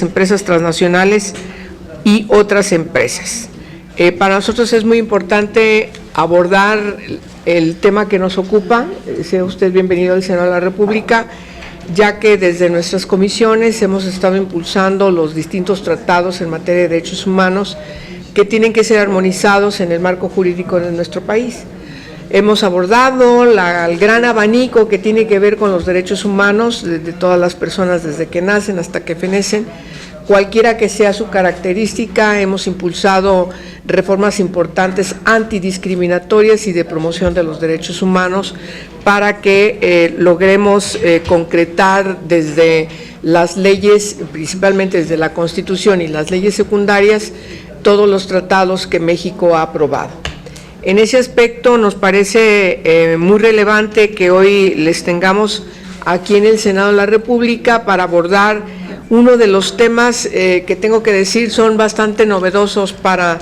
empresas transnacionales y otras empresas. Para nosotros es muy importante abordar el tema que nos ocupa. Sea usted bienvenido al Senado de la República, ya que desde nuestras comisiones hemos estado impulsando los distintos tratados en materia de derechos humanos que tienen que ser armonizados en el marco jurídico de nuestro país. Hemos abordado el gran abanico que tiene que ver con los derechos humanos de todas las personas desde que nacen hasta que fenecen, cualquiera que sea su característica. Hemos impulsado reformas importantes antidiscriminatorias y de promoción de los derechos humanos para que logremos concretar desde las leyes, principalmente desde la Constitución y las leyes secundarias, todos los tratados que México ha aprobado. En ese aspecto nos parece muy relevante que hoy les tengamos aquí en el Senado de la República para abordar uno de los temas que tengo que decir son bastante novedosos para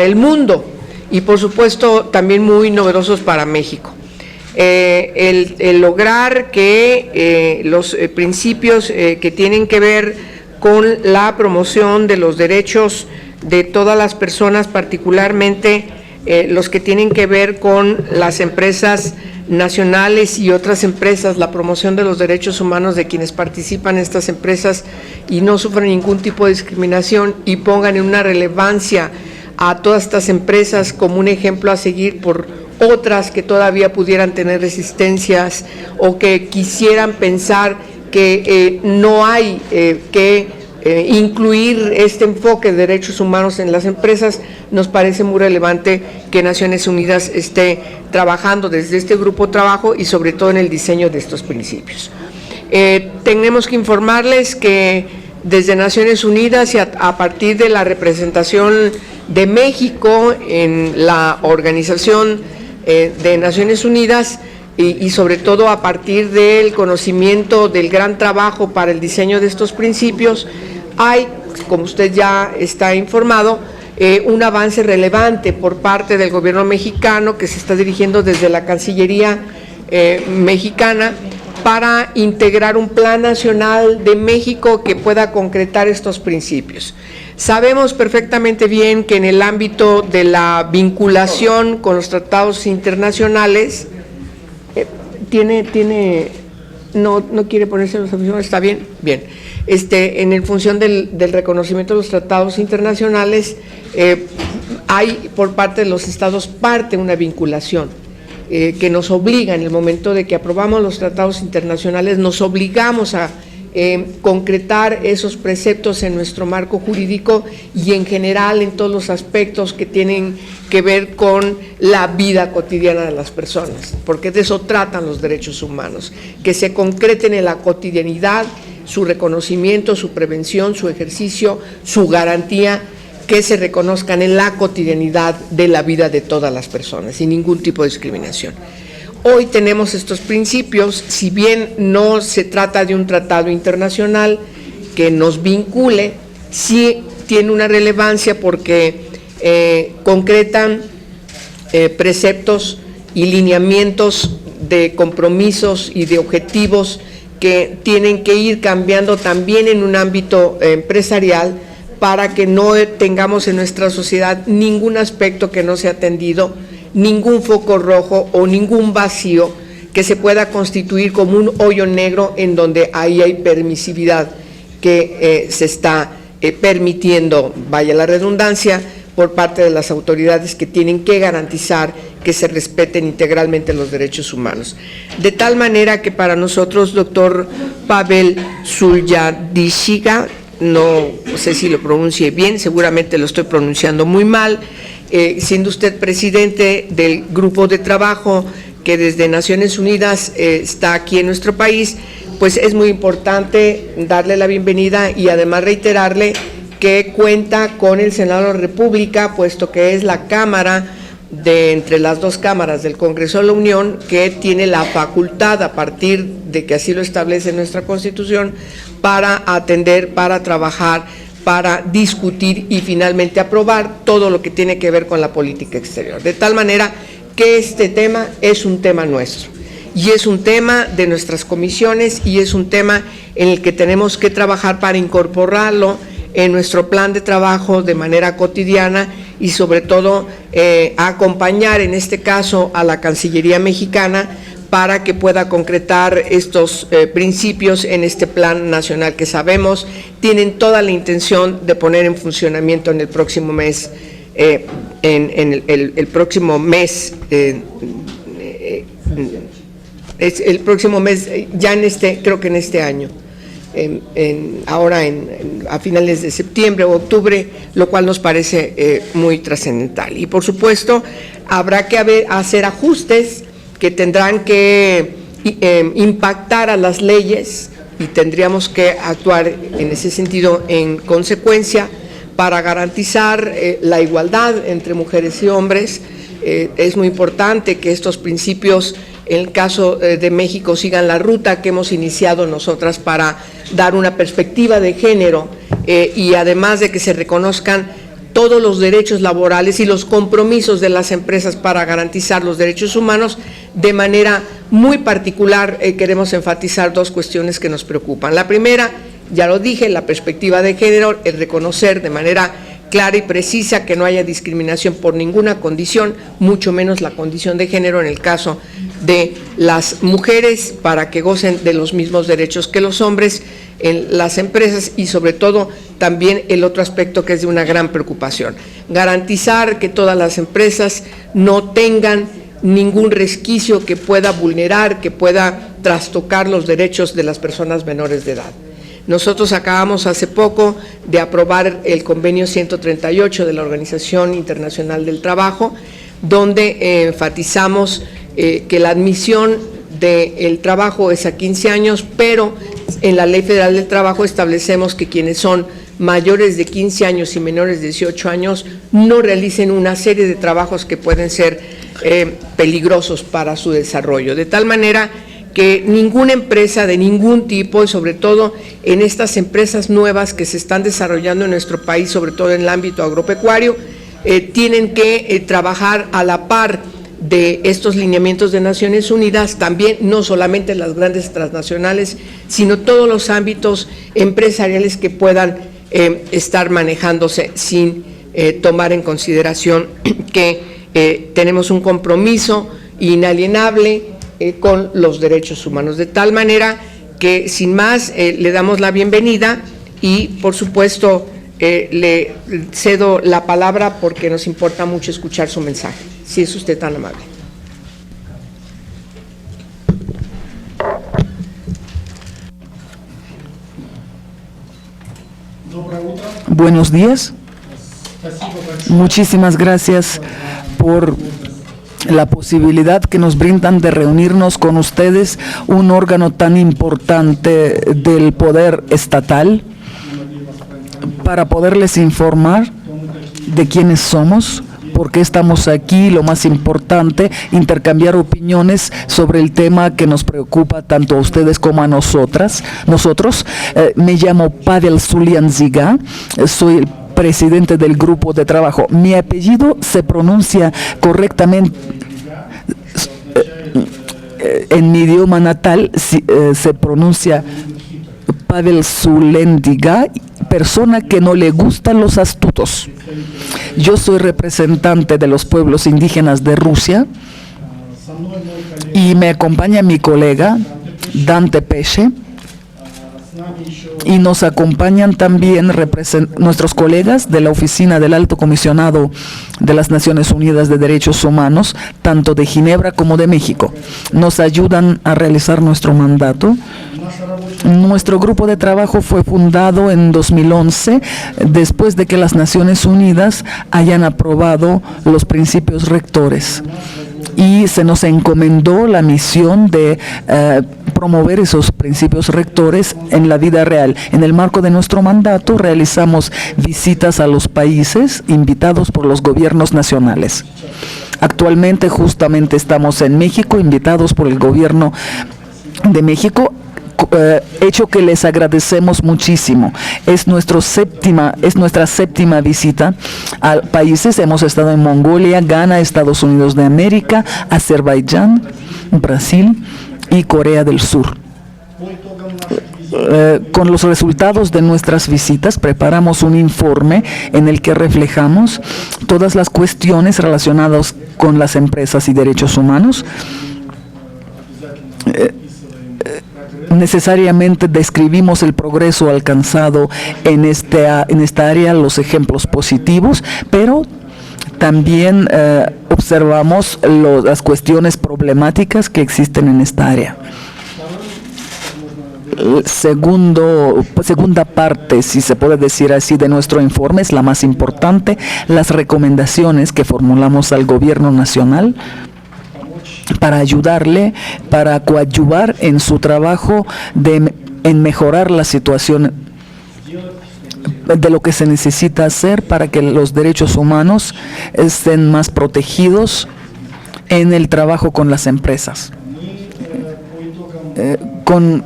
el mundo y por supuesto también muy novedosos para México. El lograr que los principios que tienen que ver con la promoción de los derechos de todas las personas, particularmente los que tienen que ver con las empresas nacionales y otras empresas, la promoción de los derechos humanos de quienes participan en estas empresas y no sufren ningún tipo de discriminación y pongan en una relevancia a todas estas empresas como un ejemplo a seguir por otras que todavía pudieran tener resistencias o que quisieran pensar que no hay que incluir este enfoque de derechos humanos en las empresas. Nos parece muy relevante que Naciones Unidas esté trabajando desde este grupo de trabajo y sobre todo en el diseño de estos principios. Tenemos que informarles que desde Naciones Unidas y a partir de la representación de México en la Organización de Naciones Unidas y sobre todo a partir del conocimiento del gran trabajo para el diseño de estos principios, hay, como usted ya está informado, un avance relevante por parte del gobierno mexicano que se está dirigiendo desde la Cancillería mexicana para integrar un plan nacional de México que pueda concretar estos principios. Sabemos perfectamente bien que en el ámbito de la vinculación con los tratados internacionales, no quiere ponerse los aficionados, está bien, bien. En función del reconocimiento de los tratados internacionales, hay por parte de los estados una vinculación que nos obliga en el momento de que aprobamos los tratados internacionales, nos obligamos a concretar esos preceptos en nuestro marco jurídico y en general en todos los aspectos que tienen que ver con la vida cotidiana de las personas, porque de eso tratan los derechos humanos, que se concreten en la cotidianidad, su reconocimiento, su prevención, su ejercicio, su garantía, que se reconozcan en la cotidianidad de la vida de todas las personas, sin ningún tipo de discriminación. Hoy tenemos estos principios, si bien no se trata de un tratado internacional que nos vincule, sí tiene una relevancia porque concretan preceptos y lineamientos de compromisos y de objetivos que tienen que ir cambiando también en un ámbito empresarial para que no tengamos en nuestra sociedad ningún aspecto que no sea atendido, ningún foco rojo o ningún vacío que se pueda constituir como un hoyo negro en donde ahí hay permisividad que se está permitiendo, vaya la redundancia, por parte de las autoridades que tienen que garantizar que se respeten integralmente los derechos humanos. De tal manera que para nosotros, doctor Pavel Suljadishiga, no sé si lo pronuncie bien, seguramente lo estoy pronunciando muy mal, siendo usted presidente del grupo de trabajo que desde Naciones Unidas está aquí en nuestro país, pues es muy importante darle la bienvenida y además reiterarle que cuenta con el Senado de la República, puesto que es la Cámara entre las dos cámaras del Congreso de la Unión que tiene la facultad, a partir de que así lo establece nuestra Constitución, para atender, para trabajar, para discutir y finalmente aprobar todo lo que tiene que ver con la política exterior. De tal manera que este tema es un tema nuestro y es un tema de nuestras comisiones y es un tema en el que tenemos que trabajar para incorporarlo en nuestro plan de trabajo de manera cotidiana y sobre todo acompañar en este caso a la Cancillería mexicana para que pueda concretar estos principios en este plan nacional que sabemos tienen toda la intención de poner en funcionamiento en el próximo mes, el próximo mes, el próximo mes, ya en creo que en este año. Ahora a finales de septiembre o octubre, lo cual nos parece muy trascendental. Y por supuesto, habrá que hacer ajustes que tendrán que impactar a las leyes y tendríamos que actuar en ese sentido en consecuencia para garantizar la igualdad entre mujeres y hombres. Es muy importante que estos principios, en el caso de México, sigan la ruta que hemos iniciado nosotras para dar una perspectiva de género y además de que se reconozcan todos los derechos laborales y los compromisos de las empresas para garantizar los derechos humanos. De manera muy particular queremos enfatizar dos cuestiones que nos preocupan. La primera, ya lo dije, la perspectiva de género, el reconocer de manera clara y precisa que no haya discriminación por ninguna condición, mucho menos la condición de género en el caso de las mujeres, para que gocen de los mismos derechos que los hombres en las empresas y sobre todo también el otro aspecto que es de una gran preocupación, garantizar que todas las empresas no tengan ningún resquicio que pueda vulnerar, que pueda trastocar los derechos de las personas menores de edad. Nosotros acabamos hace poco de aprobar el convenio 138 de la Organización Internacional del Trabajo, donde enfatizamos que la admisión del trabajo es a 15 años, pero en la Ley Federal del Trabajo establecemos que quienes son mayores de 15 años y menores de 18 años no realicen una serie de trabajos que pueden ser peligrosos para su desarrollo, de tal manera que ninguna empresa de ningún tipo, y sobre todo en estas empresas nuevas que se están desarrollando en nuestro país, sobre todo en el ámbito agropecuario, tienen que trabajar a la par de estos lineamientos de Naciones Unidas, también no solamente las grandes transnacionales, sino todos los ámbitos empresariales que puedan estar manejándose sin tomar en consideración que tenemos un compromiso inalienable con los derechos humanos, de tal manera que sin más le damos la bienvenida y por supuesto le cedo la palabra porque nos importa mucho escuchar su mensaje, si es usted tan amable. Buenos días. Muchísimas gracias por la posibilidad que nos brindan de reunirnos con ustedes, un órgano tan importante del poder estatal, para poderles informar de quiénes somos, por qué estamos aquí, lo más importante, intercambiar opiniones sobre el tema que nos preocupa tanto a ustedes como a nosotros. Me llamo Pavel Sulianziga, soy el presidente del grupo de trabajo. Mi apellido se pronuncia correctamente en mi idioma natal, se pronuncia Pavel Sulendiga, persona que no le gustan los astutos. Yo soy representante de los pueblos indígenas de Rusia y me acompaña mi colega Dante Peche, y nos acompañan también nuestros colegas de la Oficina del Alto Comisionado de las Naciones Unidas de Derechos Humanos, tanto de Ginebra como de México. Nos ayudan a realizar nuestro mandato. Nuestro grupo de trabajo fue fundado en 2011, después de que las Naciones Unidas hayan aprobado los principios rectores. Y se nos encomendó la misión de promover esos principios rectores en la vida real. En el marco de nuestro mandato realizamos visitas a los países invitados por los gobiernos nacionales. Actualmente justamente estamos en México, invitados por el gobierno de México, hecho que les agradecemos muchísimo. Es nuestra séptima visita a países. Hemos estado en Mongolia, Ghana, Estados Unidos de América, Azerbaiyán, Brasil y Corea del Sur. Con los resultados de nuestras visitas preparamos un informe en el que reflejamos todas las cuestiones relacionadas con las empresas y derechos humanos. Necesariamente describimos el progreso alcanzado en esta área, los ejemplos positivos, pero también observamos las cuestiones problemáticas que existen en esta área. Segunda parte, si se puede decir así, de nuestro informe es la más importante, las recomendaciones que formulamos al gobierno nacional para ayudarle, para coadyuvar en su trabajo en mejorar la situación de lo que se necesita hacer para que los derechos humanos estén más protegidos en el trabajo con las empresas.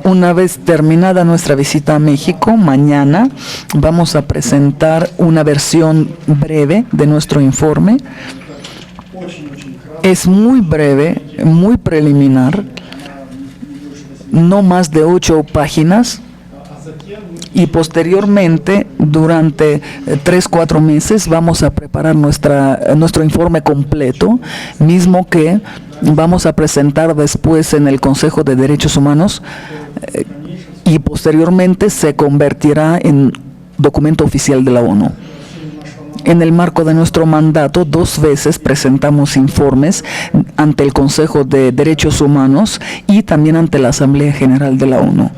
Una vez terminada nuestra visita a México, mañana vamos a presentar una versión breve de nuestro informe. Es muy breve, muy preliminar, no más de 8 páginas, y posteriormente, durante 3-4 meses, vamos a preparar nuestro informe completo, mismo que vamos a presentar después en el Consejo de Derechos Humanos, y posteriormente se convertirá en documento oficial de la ONU. En el marco de nuestro mandato, 2 veces presentamos informes ante el Consejo de Derechos Humanos y también ante la Asamblea General de la ONU.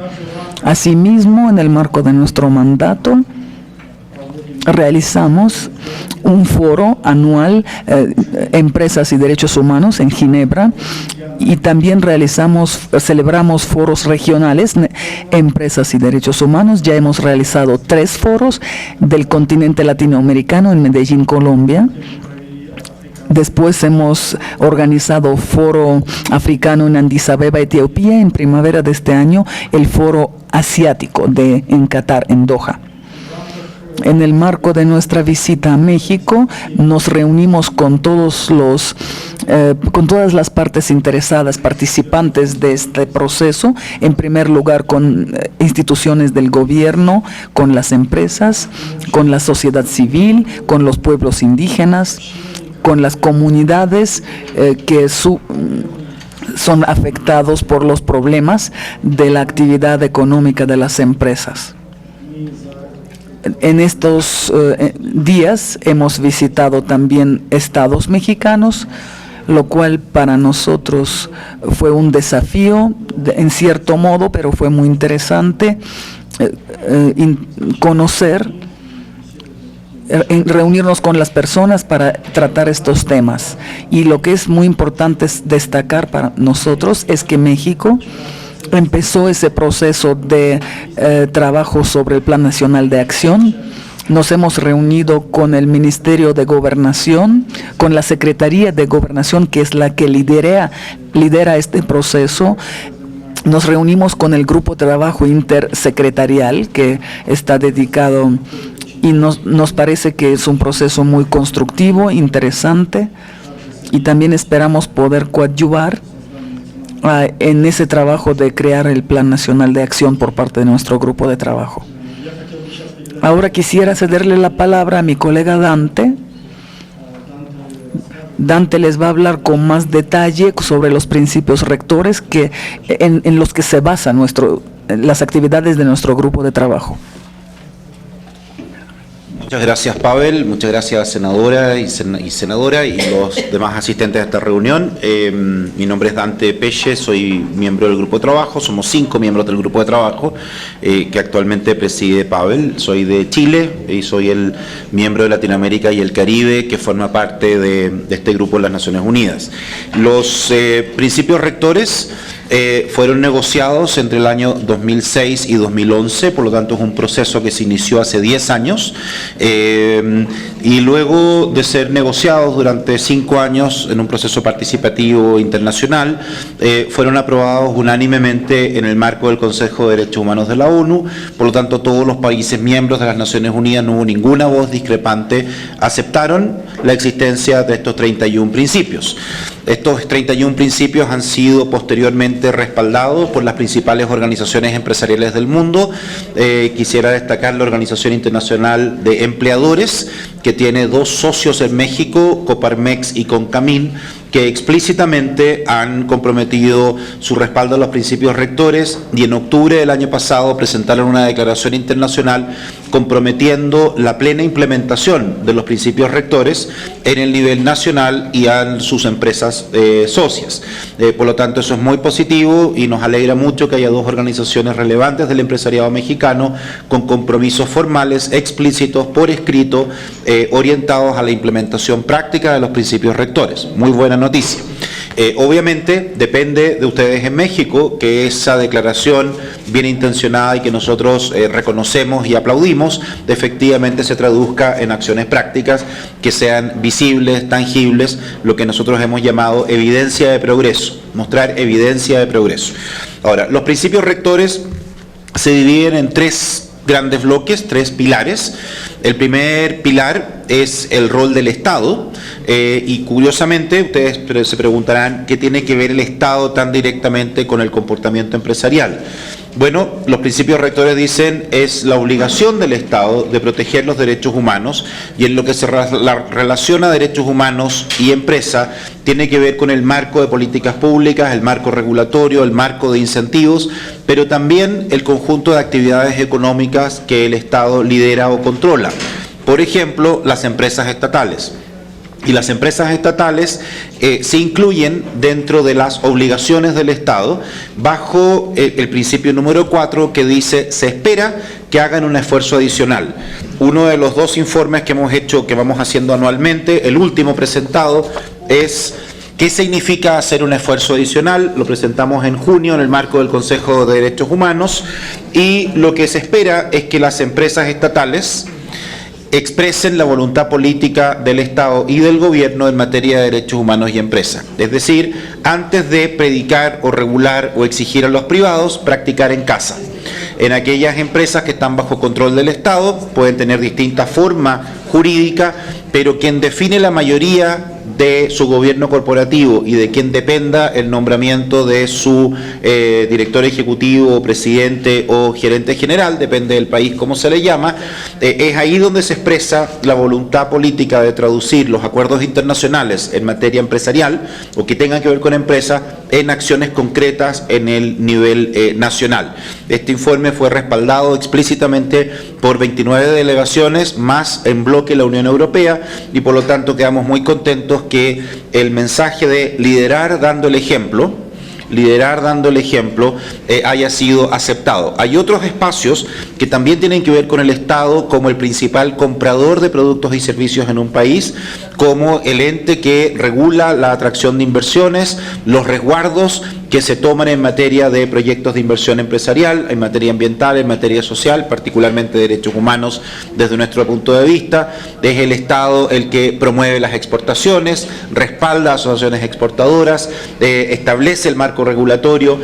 Asimismo, en el marco de nuestro mandato, realizamos un foro anual, Empresas y Derechos Humanos, en Ginebra, y también celebramos foros regionales, Empresas y Derechos Humanos. Ya hemos realizado 3 foros del continente latinoamericano en Medellín, Colombia. Después hemos organizado foro africano en Addis Abeba, Etiopía. En primavera de este año, el foro asiático en Qatar, en Doha. En el marco de nuestra visita a México, nos reunimos con todas las partes interesadas, participantes de este proceso. En primer lugar, con instituciones del gobierno, con las empresas, con la sociedad civil, con los pueblos indígenas, con las comunidades que son afectados por los problemas de la actividad económica de las empresas. En estos días hemos visitado también estados mexicanos, lo cual para nosotros fue un desafío, en cierto modo, pero fue muy interesante reunirnos con las personas para tratar estos temas. Y lo que es muy importante destacar para nosotros es que México empezó ese proceso de trabajo sobre el Plan Nacional de Acción. Nos hemos reunido con el Ministerio de Gobernación, con la Secretaría de Gobernación, que es la que lidera este proceso. Nos reunimos con el grupo de trabajo intersecretarial que está dedicado, y nos parece que es un proceso muy constructivo, interesante, y también esperamos poder coadyuvar en ese trabajo de crear el Plan Nacional de Acción por parte de nuestro grupo de trabajo. Ahora quisiera cederle la palabra a mi colega Dante. Dante les va a hablar con más detalle sobre los principios rectores en los que se basan las actividades de nuestro grupo de trabajo. Muchas gracias, Pavel. Muchas gracias, senadora y los demás asistentes a esta reunión. Mi nombre es Dante Pelle, soy miembro del grupo de trabajo. Somos 5 miembros del grupo de trabajo que actualmente preside Pavel. Soy de Chile y soy el miembro de Latinoamérica y el Caribe que forma parte de este grupo de las Naciones Unidas. Los principios rectores fueron negociados entre el año 2006 y 2011, por lo tanto es un proceso que se inició hace 10 años y luego de ser negociados durante 5 años en un proceso participativo internacional, fueron aprobados unánimemente en el marco del Consejo de Derechos Humanos de la ONU. Por lo tanto, todos los países miembros de las Naciones Unidas, no hubo ninguna voz discrepante, aceptaron la existencia de estos 31 principios. Estos 31 principios han sido posteriormente respaldados por las principales organizaciones empresariales del mundo. Quisiera destacar la Organización Internacional de Empleadores, que tiene 2 socios en México, Coparmex y Concamín, que explícitamente han comprometido su respaldo a los principios rectores, y en octubre del año pasado presentaron una declaración internacional comprometiendo la plena implementación de los principios rectores en el nivel nacional y a sus empresas socias. Por lo tanto, eso es muy positivo y nos alegra mucho que haya 2 organizaciones relevantes del empresariado mexicano con compromisos formales explícitos por escrito orientados a la implementación práctica de los principios rectores. Muy buena noticia. Obviamente depende de ustedes en México que esa declaración bien intencionada y que nosotros reconocemos y aplaudimos, efectivamente se traduzca en acciones prácticas que sean visibles, tangibles, lo que nosotros hemos llamado evidencia de progreso, mostrar evidencia de progreso. Ahora, los principios rectores se dividen en 3 grandes bloques, 3 pilares. El primer pilar es el rol del Estado, y curiosamente ustedes se preguntarán qué tiene que ver el Estado tan directamente con el comportamiento empresarial. Bueno, los principios rectores dicen es la obligación del Estado de proteger los derechos humanos, y en lo que se relaciona a derechos humanos y empresa tiene que ver con el marco de políticas públicas, el marco regulatorio, el marco de incentivos, pero también el conjunto de actividades económicas que el Estado lidera o controla. Por ejemplo, las empresas estatales. Y las empresas estatales se incluyen dentro de las obligaciones del Estado bajo el principio número 4, que dice se espera que hagan un esfuerzo adicional. Uno de los 2 informes que hemos hecho, que vamos haciendo anualmente, el último presentado es ¿qué significa hacer un esfuerzo adicional? Lo presentamos en junio en el marco del Consejo de Derechos Humanos, y lo que se espera es que las empresas estatales expresen la voluntad política del Estado y del gobierno en materia de derechos humanos y empresa. Es decir, antes de predicar o regular o exigir a los privados, practicar en casa. En aquellas empresas que están bajo control del Estado pueden tener distinta forma jurídica, pero quien define la mayoría de su gobierno corporativo y de quien dependa el nombramiento de su director ejecutivo, presidente o gerente general, depende del país como se le llama, es ahí donde se expresa la voluntad política de traducir los acuerdos internacionales en materia empresarial o que tengan que ver con empresas en acciones concretas en el nivel nacional. Este informe fue respaldado explícitamente por 29 delegaciones, más en bloque la Unión Europea, y por lo tanto quedamos muy contentos que el mensaje de liderar dando el ejemplo haya sido aceptado. Hay otros espacios que también tienen que ver con el Estado como el principal comprador de productos y servicios en un país, como el ente que regula la atracción de inversiones, los resguardos que se toman en materia de proyectos de inversión empresarial, en materia ambiental, en materia social, particularmente derechos humanos desde nuestro punto de vista. Es el Estado el que promueve las exportaciones, respalda a asociaciones exportadoras, establece el marco regulatorio,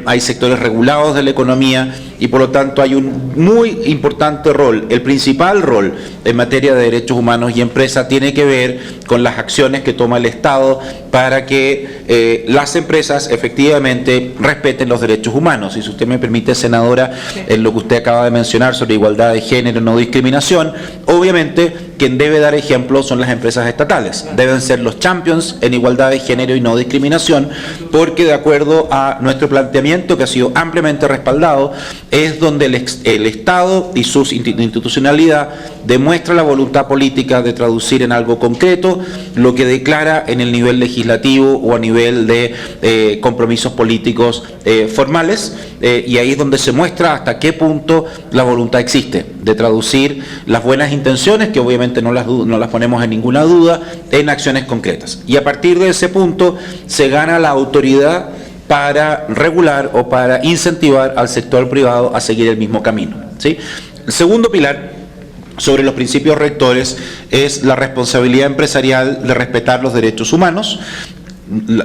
hay sectores regulados de la economía y por lo tanto hay un muy importante rol. El principal rol en materia de derechos humanos y empresa tiene que ver con las acciones que toma el Estado para que las empresas efectivamente respeten los derechos humanos. Y si usted me permite, senadora, en lo que usted acaba de mencionar sobre igualdad de género, no discriminación, obviamente quien debe dar ejemplo son las empresas estatales. Deben ser los champions en igualdad de género y no discriminación, porque de acuerdo a nuestro planteamiento, que ha sido ampliamente respaldado, es donde el Estado y su institucionalidad demuestra la voluntad política de traducir en algo concreto lo que declara en el nivel legislativo o a nivel de compromisos políticos formales, y ahí es donde se muestra hasta qué punto la voluntad existe de traducir las buenas intenciones, que obviamente no las ponemos en ninguna duda, en acciones concretas. Y a partir de ese punto se gana la autoridad para regular o para incentivar al sector privado a seguir el mismo camino, ¿sí? El segundo pilar sobre los principios rectores es la responsabilidad empresarial de respetar los derechos humanos.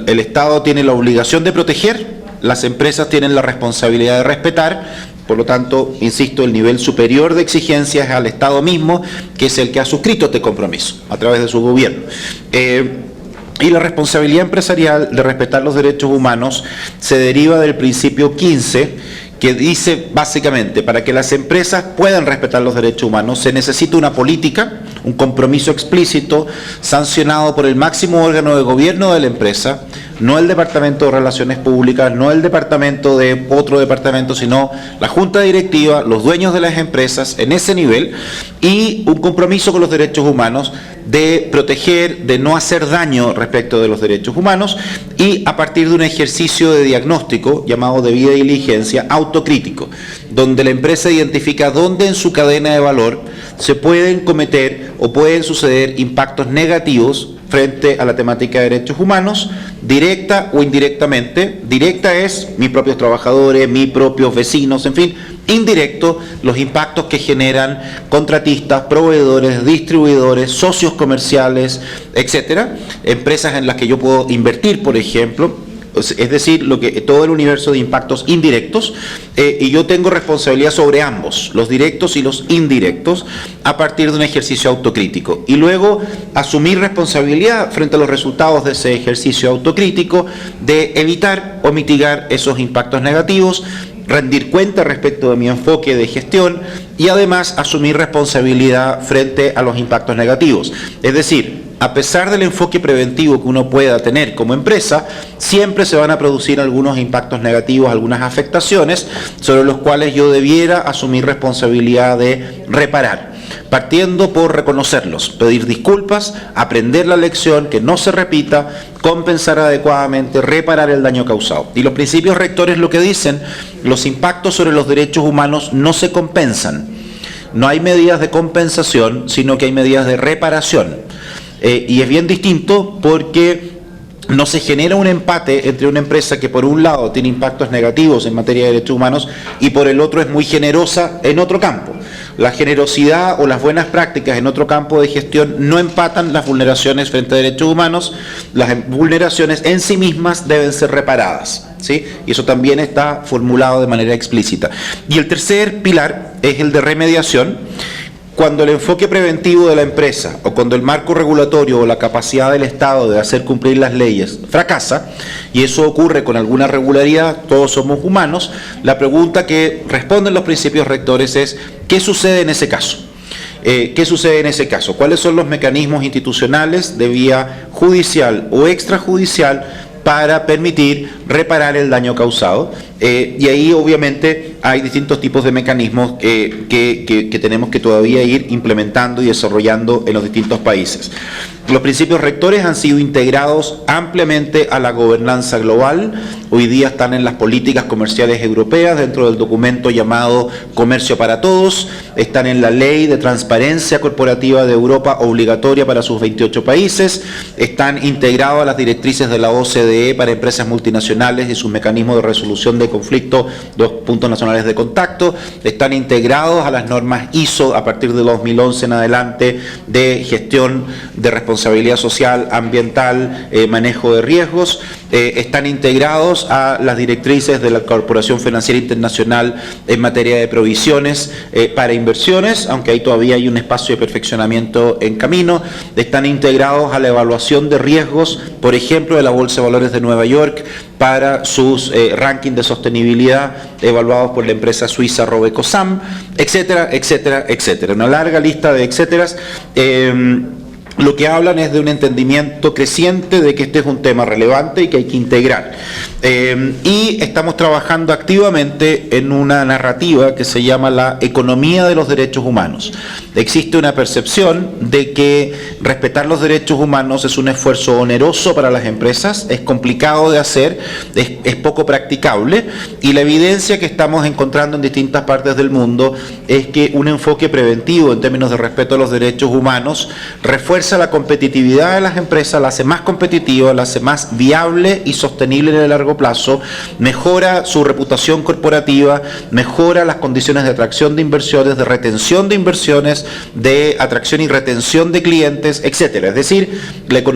El Estado tiene la obligación de proteger, las empresas tienen la responsabilidad de respetar. Por lo tanto, insisto, el nivel superior de exigencia es al Estado mismo, que es el que ha suscrito este compromiso a través de su gobierno. Y la responsabilidad empresarial de respetar los derechos humanos se deriva del principio 15, que dice básicamente, para que las empresas puedan respetar los derechos humanos, se necesita una política, un compromiso explícito, sancionado por el máximo órgano de gobierno de la empresa, no el Departamento de Relaciones Públicas, no el departamento de otro departamento, sino la Junta Directiva, los dueños de las empresas en ese nivel, y un compromiso con los derechos humanos de proteger, de no hacer daño respecto de los derechos humanos, y a partir de un ejercicio de diagnóstico llamado debida diligencia autocrítico, donde la empresa identifica dónde en su cadena de valor se pueden cometer o pueden suceder impactos negativos frente a la temática de derechos humanos, directa o indirectamente. Directa es mis propios trabajadores, mis propios vecinos, en fin. Indirecto, los impactos que generan contratistas, proveedores, distribuidores, socios comerciales, etcétera, empresas en las que yo puedo invertir, por ejemplo. Es decir, todo el universo de impactos indirectos, y yo tengo responsabilidad sobre ambos, los directos y los indirectos, a partir de un ejercicio autocrítico. Y luego asumir responsabilidad frente a los resultados de ese ejercicio autocrítico, de evitar o mitigar esos impactos negativos, rendir cuenta respecto de mi enfoque de gestión y además asumir responsabilidad frente a los impactos negativos. Es decir, a pesar del enfoque preventivo que uno pueda tener como empresa, siempre se van a producir algunos impactos negativos, algunas afectaciones sobre los cuales yo debiera asumir responsabilidad de reparar, partiendo por reconocerlos, pedir disculpas, aprender la lección, que no se repita, compensar adecuadamente, reparar el daño causado. Y los principios rectores lo que dicen, los impactos sobre los derechos humanos no se compensan. No hay medidas de compensación, sino que hay medidas de reparación. Y es bien distinto porque no se genera un empate entre una empresa que por un lado tiene impactos negativos en materia de derechos humanos y por el otro es muy generosa en otro campo. La generosidad o las buenas prácticas en otro campo de gestión no empatan las vulneraciones frente a derechos humanos. Las vulneraciones en sí mismas deben ser reparadas, ¿sí? Y eso también está formulado de manera explícita. Y el tercer pilar es el de remediación. Cuando el enfoque preventivo de la empresa o cuando el marco regulatorio o la capacidad del Estado de hacer cumplir las leyes fracasa, y eso ocurre con alguna regularidad, todos somos humanos, la pregunta que responden los principios rectores es ¿qué sucede en ese caso? ¿Qué sucede en ese caso? ¿Cuáles son los mecanismos institucionales de vía judicial o extrajudicial para permitir reparar el daño causado? Y ahí obviamente hay distintos tipos de mecanismos que tenemos que todavía ir implementando y desarrollando en los distintos países. Los principios rectores han sido integrados ampliamente a la gobernanza global. Hoy día están en las políticas comerciales europeas dentro del documento llamado Comercio para Todos. Están en la Ley de Transparencia Corporativa de Europa obligatoria para sus 28 países. Están integrados a las directrices de la OCDE para empresas multinacionales y sus mecanismos de resolución de conflicto, los puntos nacionales de contacto. Están integrados a las normas ISO a partir de 2011 en adelante de gestión de responsabilidad social, ambiental, manejo de riesgos. Están integrados a las directrices de la Corporación Financiera Internacional en materia de provisiones para inversiones, aunque ahí todavía hay un espacio de perfeccionamiento en camino. Están integrados a la evaluación de riesgos, por ejemplo, de la Bolsa de Valores de Nueva York para sus rankings de sostenibilidad evaluados por la empresa suiza Robecosam, etcétera, etcétera, etcétera. Una larga lista de etcéteras. Lo que hablan es de un entendimiento creciente de que este es un tema relevante y que hay que integrar. Y estamos trabajando activamente en una narrativa que se llama la economía de los derechos humanos. Existe una percepción de que respetar los derechos humanos es un esfuerzo oneroso para las empresas, es complicado de hacer, es poco practicable, y la evidencia que estamos encontrando en distintas partes del mundo es que un enfoque preventivo en términos de respeto a los derechos humanos refuerza la competitividad de las empresas, la hace más competitiva, la hace más viable y sostenible en el largo plazo, mejora su reputación corporativa, mejora las condiciones de atracción de inversiones, de retención de inversiones, de atracción y retención de clientes, etcétera. Es decir,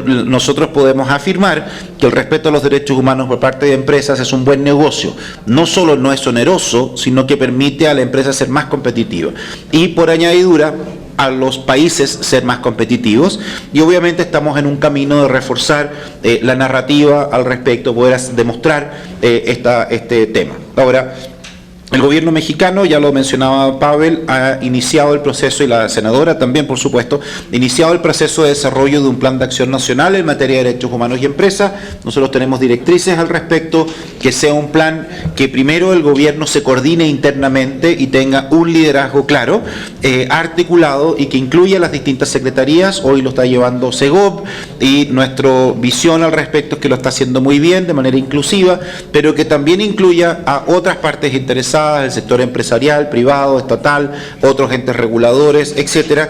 nosotros podemos afirmar que el respeto a los derechos humanos por parte de empresas es un buen negocio. No solo no es oneroso, sino que permite a la empresa ser más competitiva. Y por añadidura, a los países ser más competitivos, y obviamente estamos en un camino de reforzar la narrativa al respecto, poder demostrar este tema. Ahora, el gobierno mexicano, ya lo mencionaba Pavel, ha iniciado el proceso, y la senadora también, por supuesto, ha iniciado el proceso de desarrollo de un plan de acción nacional en materia de derechos humanos y empresas. Nosotros tenemos directrices al respecto, que sea un plan que primero el gobierno se coordine internamente y tenga un liderazgo claro, articulado, y que incluya las distintas secretarías. Hoy lo está llevando Segov, y nuestra visión al respecto es que lo está haciendo muy bien, de manera inclusiva, pero que también incluya a otras partes interesadas, el sector empresarial, privado, estatal, otros entes reguladores, etcétera,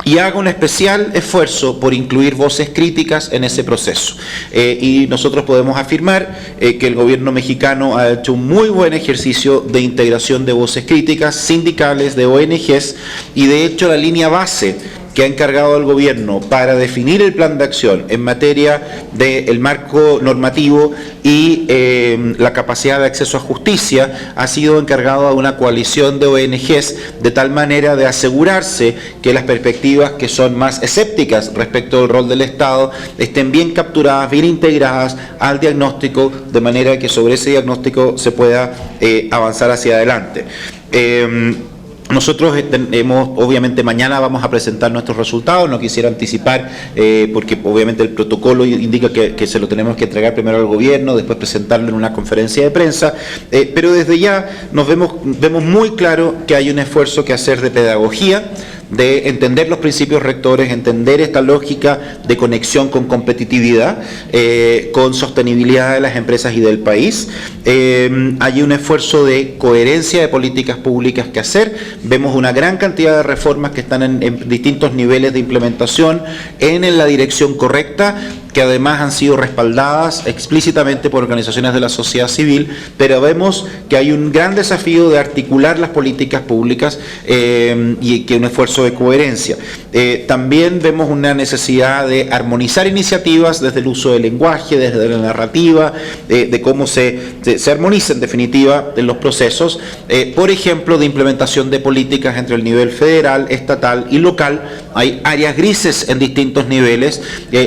y haga un especial esfuerzo por incluir voces críticas en ese proceso. Y nosotros podemos afirmar que el gobierno mexicano ha hecho un muy buen ejercicio de integración de voces críticas, sindicales, de ONGs, y de hecho la línea base que ha encargado el gobierno para definir el plan de acción en materia del marco normativo y la capacidad de acceso a justicia ha sido encargado a una coalición de ONGs, de tal manera de asegurarse que las perspectivas que son más escépticas respecto del rol del Estado estén bien capturadas, bien integradas al diagnóstico, de manera que sobre ese diagnóstico se pueda avanzar hacia adelante. Nosotros obviamente mañana vamos a presentar nuestros resultados. No quisiera anticipar porque obviamente el protocolo indica que se lo tenemos que entregar primero al gobierno, después presentarlo en una conferencia de prensa, pero desde ya vemos muy claro que hay un esfuerzo que hacer de pedagogía, de entender los principios rectores, entender esta lógica de conexión con competitividad, con sostenibilidad de las empresas y del país. Hay un esfuerzo de coherencia de políticas públicas que hacer. Vemos una gran cantidad de reformas que están en distintos niveles de implementación en la dirección correcta, que además han sido respaldadas explícitamente por organizaciones de la sociedad civil, pero vemos que hay un gran desafío de articular las políticas públicas y que un esfuerzo de coherencia. También vemos una necesidad de armonizar iniciativas desde el uso del lenguaje, desde la narrativa, de cómo se armoniza en definitiva en los procesos, por ejemplo, de implementación de políticas entre el nivel federal, estatal y local. Hay áreas grises en distintos niveles,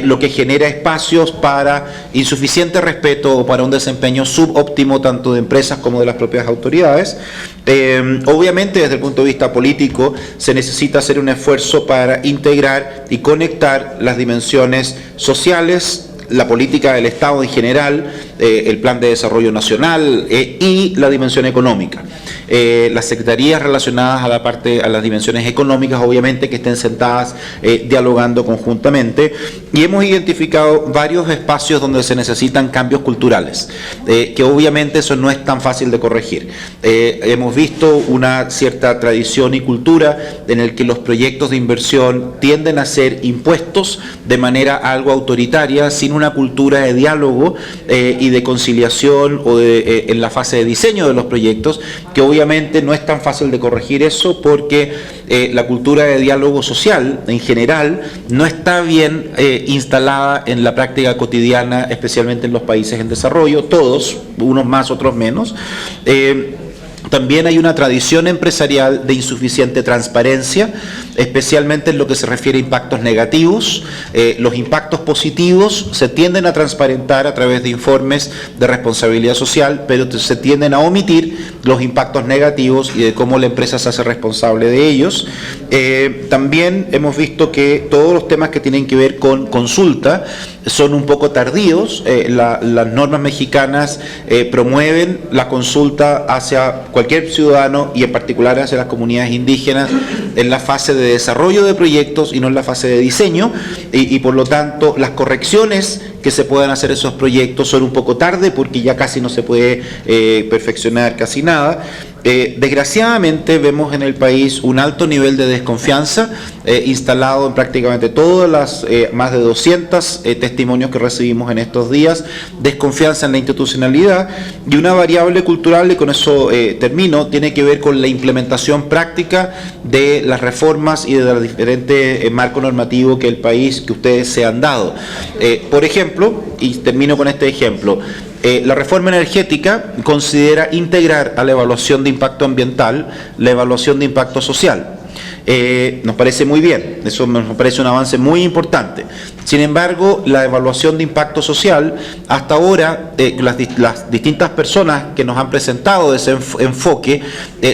lo que genera espacios para insuficiente respeto o para un desempeño subóptimo tanto de empresas como de las propias autoridades. Obviamente desde el punto de vista político se necesita hacer un esfuerzo para integrar y conectar las dimensiones sociales, la política del Estado en general, el plan de desarrollo nacional y la dimensión económica. Las secretarías relacionadas a las dimensiones económicas, obviamente, que estén sentadas dialogando conjuntamente, y hemos identificado varios espacios donde se necesitan cambios culturales, que obviamente eso no es tan fácil de corregir. Hemos visto una cierta tradición y cultura en el que los proyectos de inversión tienden a ser impuestos de manera algo autoritaria, sin una cultura de diálogo y de conciliación o en la fase de diseño de los proyectos, que obviamente no es tan fácil de corregir eso porque la cultura de diálogo social en general no está bien instalada en la práctica cotidiana, especialmente en los países en desarrollo, todos, unos más, otros menos. También hay una tradición empresarial de insuficiente transparencia, especialmente en lo que se refiere a impactos negativos. Los impactos positivos se tienden a transparentar a través de informes de responsabilidad social, pero se tienden a omitir los impactos negativos y de cómo la empresa se hace responsable de ellos. También hemos visto que todos los temas que tienen que ver con consulta son un poco tardíos. Las normas mexicanas promueven la consulta hacia cualquier ciudadano y en particular hacia las comunidades indígenas en la fase de desarrollo de proyectos y no en la fase de diseño, y por lo tanto las correcciones que se puedan hacer esos proyectos son un poco tarde porque ya casi no se puede perfeccionar casi nada. Desgraciadamente vemos en el país un alto nivel de desconfianza instalado en prácticamente todas las más de 200 testimonios que recibimos en estos días, desconfianza en la institucionalidad, y una variable cultural, y con eso termino, tiene que ver con la implementación práctica de las reformas y de los diferentes marcos normativos que el país, que ustedes se han dado. Por ejemplo, y termino con este ejemplo, la reforma energética considera integrar a la evaluación de impacto ambiental la evaluación de impacto social. Nos parece muy bien, eso nos parece un avance muy importante. Sin embargo, la evaluación de impacto social, hasta ahora, las distintas personas que nos han presentado ese enfoque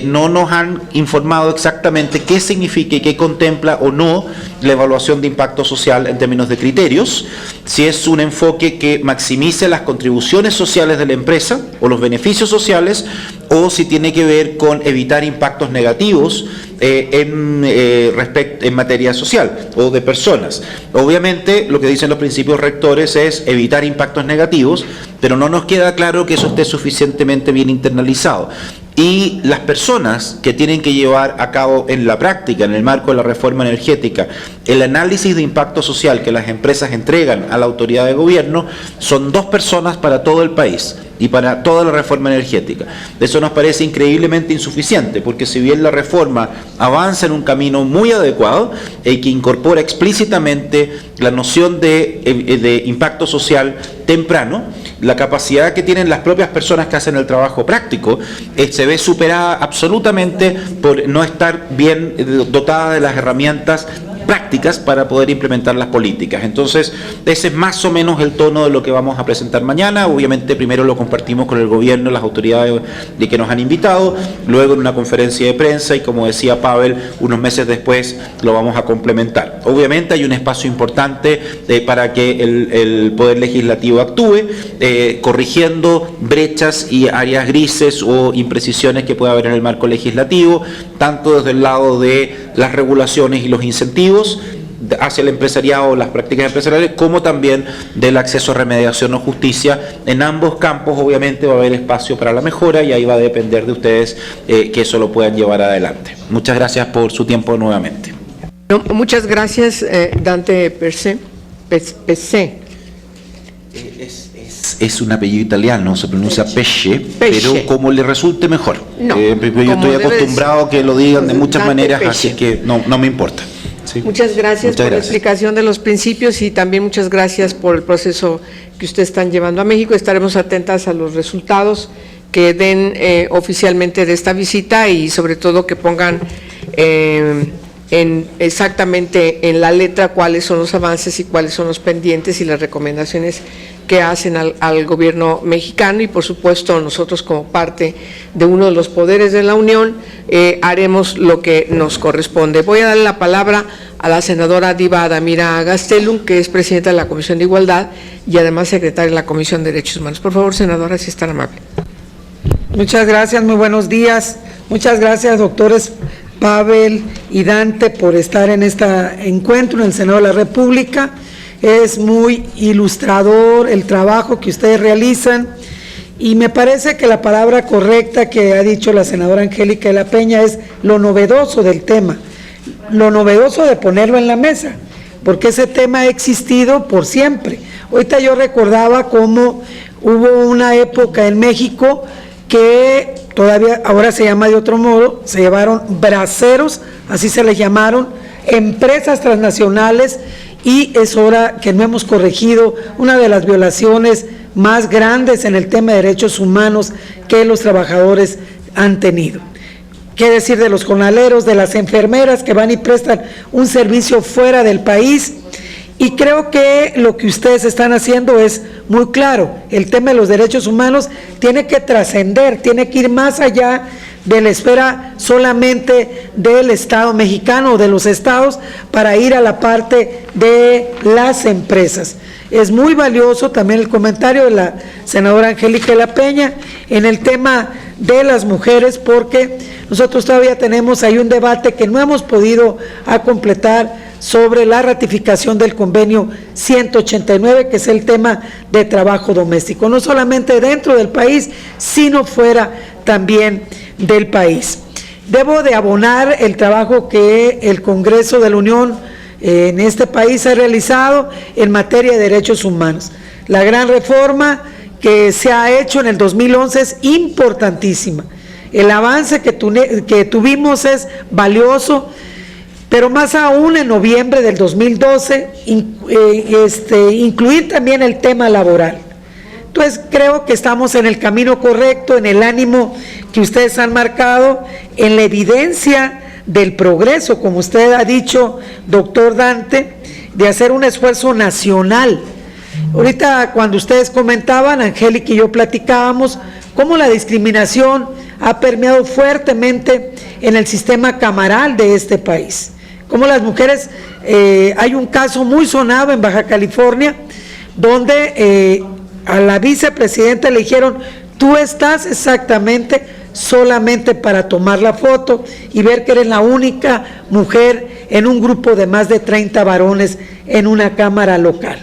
no nos han informado exactamente qué significa y qué contempla o no la evaluación de impacto social en términos de criterios, si es un enfoque que maximice las contribuciones sociales de la empresa o los beneficios sociales, o si tiene que ver con evitar impactos negativos en materia social o de personas. Obviamente lo que dicen los principios rectores es evitar impactos negativos, pero no nos queda claro que eso esté suficientemente bien internalizado. Y las personas que tienen que llevar a cabo en la práctica, en el marco de la reforma energética, el análisis de impacto social que las empresas entregan a la autoridad de gobierno, son 2 personas para todo el país y para toda la reforma energética. Eso nos parece increíblemente insuficiente, porque si bien la reforma avanza en un camino muy adecuado y que incorpora explícitamente la noción de impacto social temprano, la capacidad que tienen las propias personas que hacen el trabajo práctico se ve superada absolutamente por no estar bien dotada de las herramientas prácticas para poder implementar las políticas. Entonces, ese es más o menos el tono de lo que vamos a presentar mañana. Obviamente, primero lo compartimos con el gobierno, las autoridades de que nos han invitado, luego en una conferencia de prensa y, como decía Pavel, unos meses después lo vamos a complementar. Obviamente hay un espacio importante para que el Poder Legislativo actúe, corrigiendo brechas y áreas grises o imprecisiones que pueda haber en el marco legislativo, tanto desde el lado de las regulaciones y los incentivos hacia el empresariado, las prácticas empresariales, como también del acceso a remediación o justicia. En ambos campos obviamente va a haber espacio para la mejora y ahí va a depender de ustedes que eso lo puedan llevar adelante. Muchas gracias por su tiempo nuevamente. No, muchas gracias, Dante Pesce. Es un apellido italiano, se pronuncia Pesce, Pesce, pero como le resulte mejor. No, yo estoy debe acostumbrado a que lo digan de muchas Dante maneras, Pesce. así que no me importa. Sí. Muchas gracias por la explicación de los principios y también muchas gracias por el proceso que ustedes están llevando a México. Estaremos atentas a los resultados que den oficialmente de esta visita y sobre todo que pongan exactamente en la letra cuáles son los avances y cuáles son los pendientes y las recomendaciones que hacen al gobierno mexicano, y por supuesto nosotros como parte de uno de los poderes de la Unión haremos lo que nos corresponde. Voy a darle la palabra a la senadora Diva Adamira Gastelum, que es presidenta de la Comisión de Igualdad y además secretaria de la Comisión de Derechos Humanos. Por favor, senadora, si es tan amable. Muchas gracias, muy buenos días. Muchas gracias, doctores Pavel y Dante, por estar en este encuentro en el Senado de la República. Es muy ilustrador el trabajo que ustedes realizan y me parece que la palabra correcta que ha dicho la senadora Angélica de la Peña es lo novedoso del tema, lo novedoso de ponerlo en la mesa, porque ese tema ha existido por siempre. Ahorita yo recordaba cómo hubo una época en México que todavía ahora se llama de otro modo, se llevaron braceros, así se les llamaron, empresas transnacionales, y es hora que no hemos corregido una de las violaciones más grandes en el tema de derechos humanos que los trabajadores han tenido. ¿Qué decir de los jornaleros, de las enfermeras que van y prestan un servicio fuera del país? Y creo que lo que ustedes están haciendo es muy claro. El tema de los derechos humanos tiene que trascender, tiene que ir más allá de la esfera solamente del Estado mexicano o de los estados para ir a la parte de las empresas. Es muy valioso también el comentario de la senadora Angélica de la Peña en el tema de las mujeres, porque nosotros todavía tenemos ahí un debate que no hemos podido completar sobre la ratificación del convenio 189, que es el tema de trabajo doméstico, no solamente dentro del país, sino fuera también del país. Debo de abonar el trabajo que el Congreso de la Unión en este país ha realizado en materia de derechos humanos. La gran reforma que se ha hecho en el 2011 es importantísima. El avance que tuvimos es valioso, pero más aún en noviembre del 2012, incluir también el tema laboral. Entonces creo que estamos en el camino correcto, en el ánimo que ustedes han marcado, en la evidencia del progreso, como usted ha dicho, doctor Dante, de hacer un esfuerzo nacional. Ahorita cuando ustedes comentaban, Angélica y yo platicábamos, cómo la discriminación ha permeado fuertemente en el sistema camaral de este país. Cómo las mujeres, hay un caso muy sonado en Baja California, donde a la vicepresidenta le dijeron, tú estás exactamente solamente para tomar la foto y ver que eres la única mujer en un grupo de más de 30 varones en una cámara local.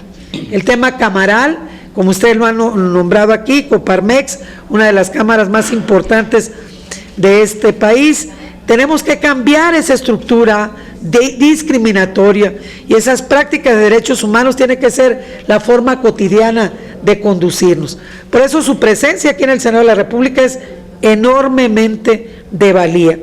El tema camaral, como ustedes lo han nombrado aquí, Coparmex, una de las cámaras más importantes de este país, tenemos que cambiar esa estructura discriminatoria y esas prácticas de derechos humanos tienen que ser la forma cotidiana de conducirnos. Por eso su presencia aquí en el Senado de la República es enormemente de valía,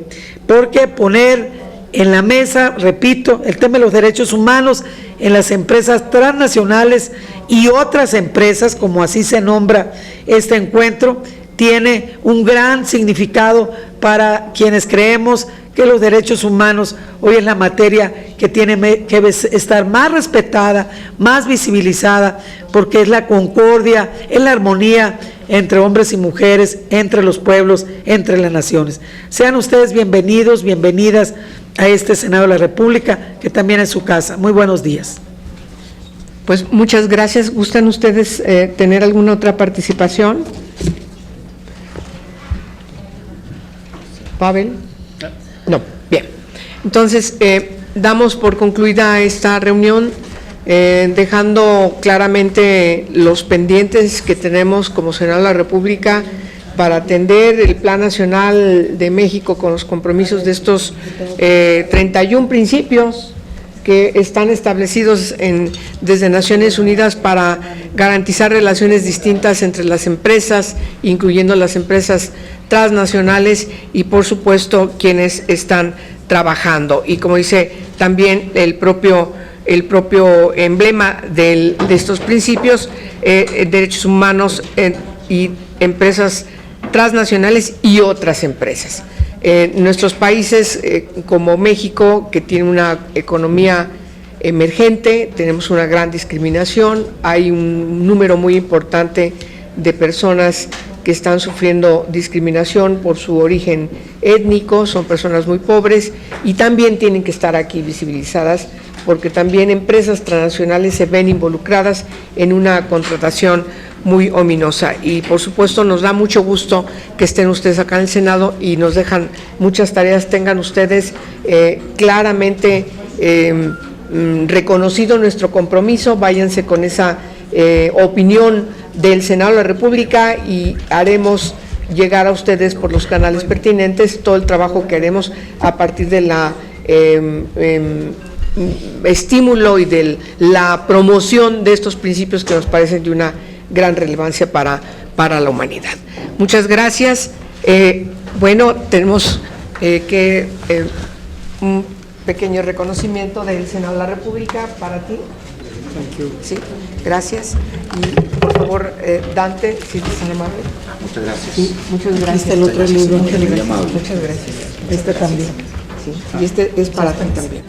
porque poner en la mesa, repito, el tema de los derechos humanos en las empresas transnacionales y otras empresas, como así se nombra este encuentro, tiene un gran significado para quienes creemos que los derechos humanos hoy es la materia que tiene que estar más respetada, más visibilizada, porque es la concordia, es la armonía entre hombres y mujeres, entre los pueblos, entre las naciones. Sean ustedes bienvenidos, bienvenidas a este Senado de la República, que también es su casa. Muy buenos días. Pues muchas gracias. ¿Gustan ustedes tener alguna otra participación? Pavel. No, bien. Entonces, damos por concluida esta reunión, dejando claramente los pendientes que tenemos como Senado de la República para atender el Plan Nacional de México con los compromisos de estos 31 principios que están establecidos desde Naciones Unidas para garantizar relaciones distintas entre las empresas, incluyendo las empresas transnacionales y por supuesto quienes están trabajando. Y como dice también el propio emblema de estos principios, derechos humanos y empresas transnacionales y otras empresas. Nuestros países como México, que tiene una economía emergente, tenemos una gran discriminación, hay un número muy importante de personas que están sufriendo discriminación por su origen étnico, son personas muy pobres y también tienen que estar aquí visibilizadas porque también empresas transnacionales se ven involucradas en una contratación muy ominosa y por supuesto nos da mucho gusto que estén ustedes acá en el Senado y nos dejan muchas tareas, tengan ustedes claramente reconocido nuestro compromiso, váyanse con esa opinión del Senado de la República y haremos llegar a ustedes por los canales pertinentes todo el trabajo que haremos a partir de la estímulo y de la promoción de estos principios que nos parecen de una gran relevancia para la humanidad. Muchas gracias. Bueno, tenemos un pequeño reconocimiento del Senado de la República para ti. Sí, gracias. Y por favor, Dante, si eres tan amable. Muchas gracias. Sí, muchas gracias. Este el otro libro, Muchas gracias. este también. Sí, y este es para ti también.